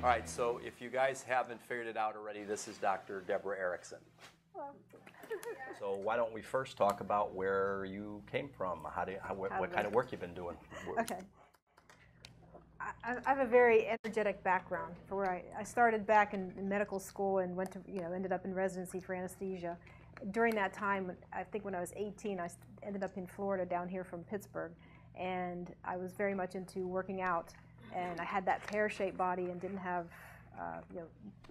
All right, so if you guys haven't figured it out already, this is Dr. Deborah Erickson. Hello. So why don't we first talk about where you came from? What kind of work you've been doing? Okay. I have a very energetic background for where I started back in medical school and went to, ended up in residency for anesthesia. During that time, I think when I was 18, I ended up in Florida down here from Pittsburgh, and I was very much into working out, and I had that pear-shaped body and didn't have,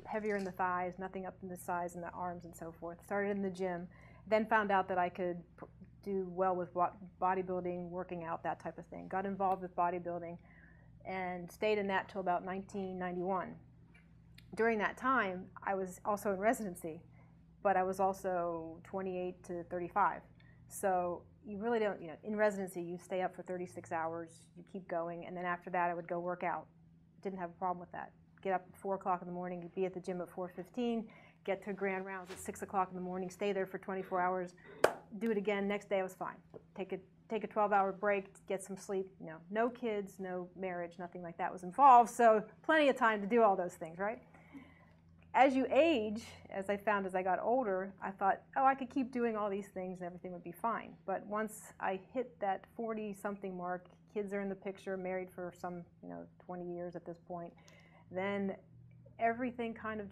heavier in the thighs, nothing up in the sides and the arms and so forth. Started in the gym, then found out that I could do well with bodybuilding, working out, that type of thing. Got involved with bodybuilding and stayed in that till about 1991. During that time, I was also in residency, but I was also 28 to 35. So you really don't, in residency, you stay up for 36 hours, you keep going, and then after that, I would go work out. Didn't have a problem with that. Get up at 4 o'clock in the morning, be at the gym at 4:15, get to grand rounds at 6 o'clock in the morning, stay there for 24 hours, do it again. Next day I was fine. Take a 12-hour break, get some sleep. No kids, no marriage, nothing like that was involved. So plenty of time to do all those things, right? As you age, as I found as I got older, I thought, oh, I could keep doing all these things and everything would be fine. But once I hit that 40-something mark, kids are in the picture, married for some 20 years at this point, then everything kind of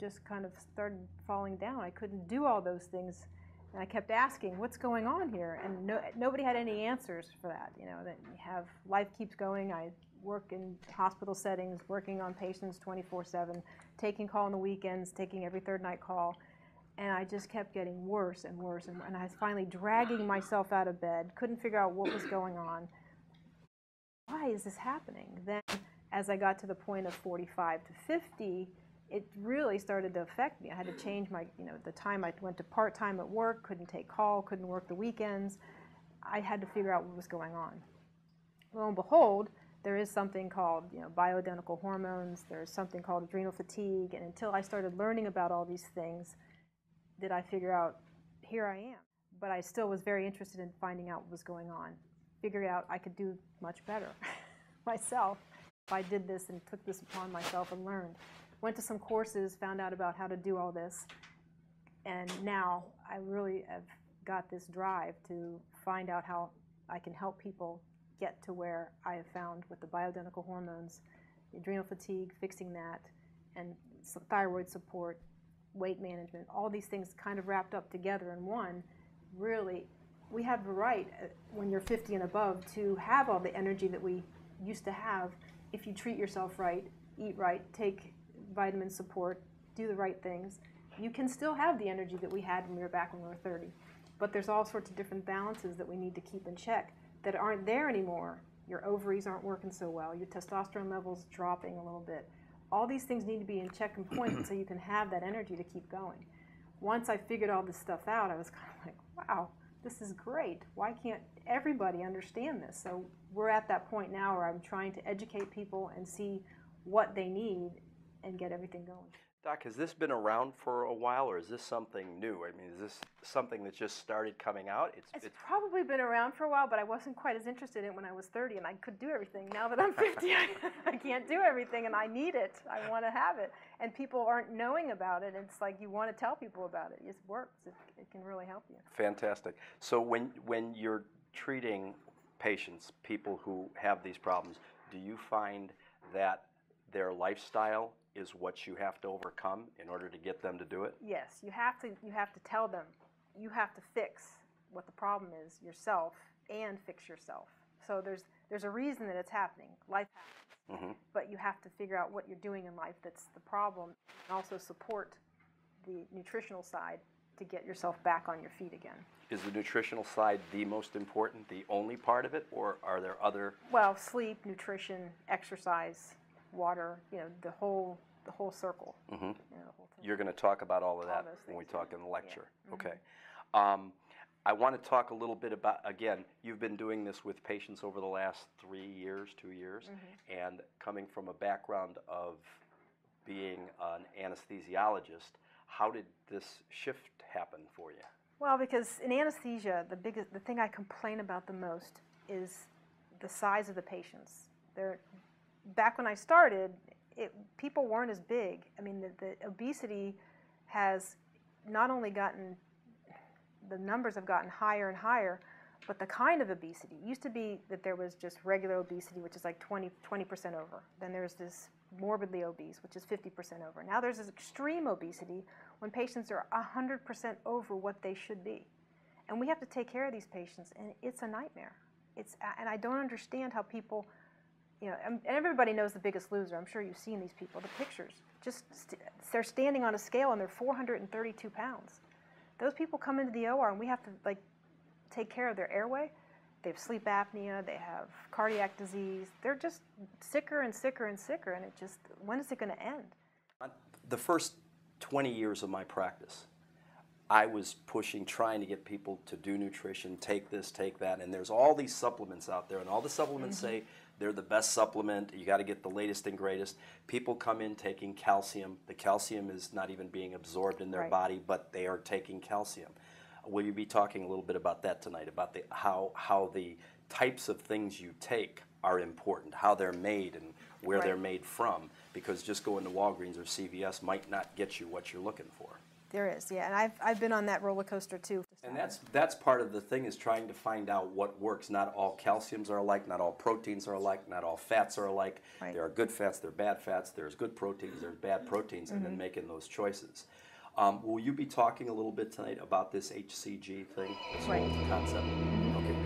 started falling down. I couldn't do all those things, and I kept asking, what's going on here? And nobody had any answers for that. That you have life keeps going. I work in hospital settings, working on patients 24/7, taking call on the weekends, taking every third night call, and I just kept getting worse and worse, and I was finally dragging myself out of bed, couldn't figure out what was going on. Why is this happening? Then as I got to the point of 45 to 50, it really started to affect me. I had to change my, the time I went to part-time at work, couldn't take call, couldn't work the weekends. I had to figure out what was going on. Lo and behold, there is something called, bioidentical hormones, there's something called adrenal fatigue, and until I started learning about all these things, did I figure out, here I am. But I still was very interested in finding out what was going on. Figured out I could do much better myself if I did this and took this upon myself and learned. Went to some courses, found out about how to do all this, and now I really have got this drive to find out how I can help people get to where I have found with the bioidentical hormones, the adrenal fatigue, fixing that, and thyroid support, weight management, all these things kind of wrapped up together in one. Really, we have the right, when you're 50 and above, to have all the energy that we used to have if you treat yourself right, eat right, take vitamin support, do the right things. You can still have the energy that we had when we were back when we were 30. But there's all sorts of different balances that we need to keep in check that aren't there anymore. Your ovaries aren't working so well. Your testosterone levels dropping a little bit. All these things need to be in check and point so you can have that energy to keep going. Once I figured all this stuff out, I was kind of like, wow, this is great. Why can't everybody understand this? So we're at that point now where I'm trying to educate people and see what they need and get everything going. Doc, has this been around for a while, or is this something new? I mean, is this something that just started coming out? It's probably been around for a while, but I wasn't quite as interested in it when I was 30, and I could do everything. Now that I'm 50, I can't do everything, and I need it. I want to have it. And people aren't knowing about it. It's like you want to tell people about it. It works. It can really help you. Fantastic. So when you're treating patients, people who have these problems, do you find that their lifestyle is what you have to overcome in order to get them to do it? Yes, you have to tell them. You have to fix what the problem is yourself and fix yourself. So there's a reason that it's happening. Life happens. But you have to figure out what you're doing in life that's the problem, and also support the nutritional side to get yourself back on your feet again. Is the nutritional side the most important, the only part of it, or are there other? Well, sleep, nutrition, exercise, water, the whole circle. The whole You're going to talk about all of that when we talk in the lecture. Yeah. Okay. I want to talk a little bit about, again, you've been doing this with patients over the last 2 years, and coming from a background of being an anesthesiologist, how did this shift happen for you? Well, because in anesthesia, the thing I complain about the most is the size of the patients. Back when I started, people weren't as big. I mean, the obesity has not only gotten, the numbers have gotten higher and higher, but the kind of obesity. It used to be that there was just regular obesity, which is like 20% over. Then there's this morbidly obese, which is 50% over. Now there's this extreme obesity when patients are 100% over what they should be. And we have to take care of these patients, and it's a nightmare. And I don't understand how people, and everybody knows The Biggest Loser. I'm sure you've seen these people, the pictures. They're standing on a scale and they're 432 pounds. Those people come into the OR and we have to take care of their airway. They have sleep apnea, they have cardiac disease. They're just sicker and sicker and sicker, and when is it going to end? The first 20 years of my practice, I was trying to get people to do nutrition, take this, take that, and there's all these supplements out there, and all the supplements say they're the best supplement, you got to get the latest and greatest. People come in taking calcium. The calcium is not even being absorbed in their body, but they are taking calcium. Will you be talking a little bit about that tonight, about how the types of things you take are important, how they're made and where they're made from, because just going to Walgreens or CVS might not get you what you're looking for. There is, yeah, and I've been on that roller coaster too. And that's part of the thing, is trying to find out what works. Not all calciums are alike, not all proteins are alike, not all fats are alike. There are good fats, there are bad fats, there's good proteins, there's bad proteins, and then making those choices. Will you be talking a little bit tonight about this HCG thing, this whole concept? Okay.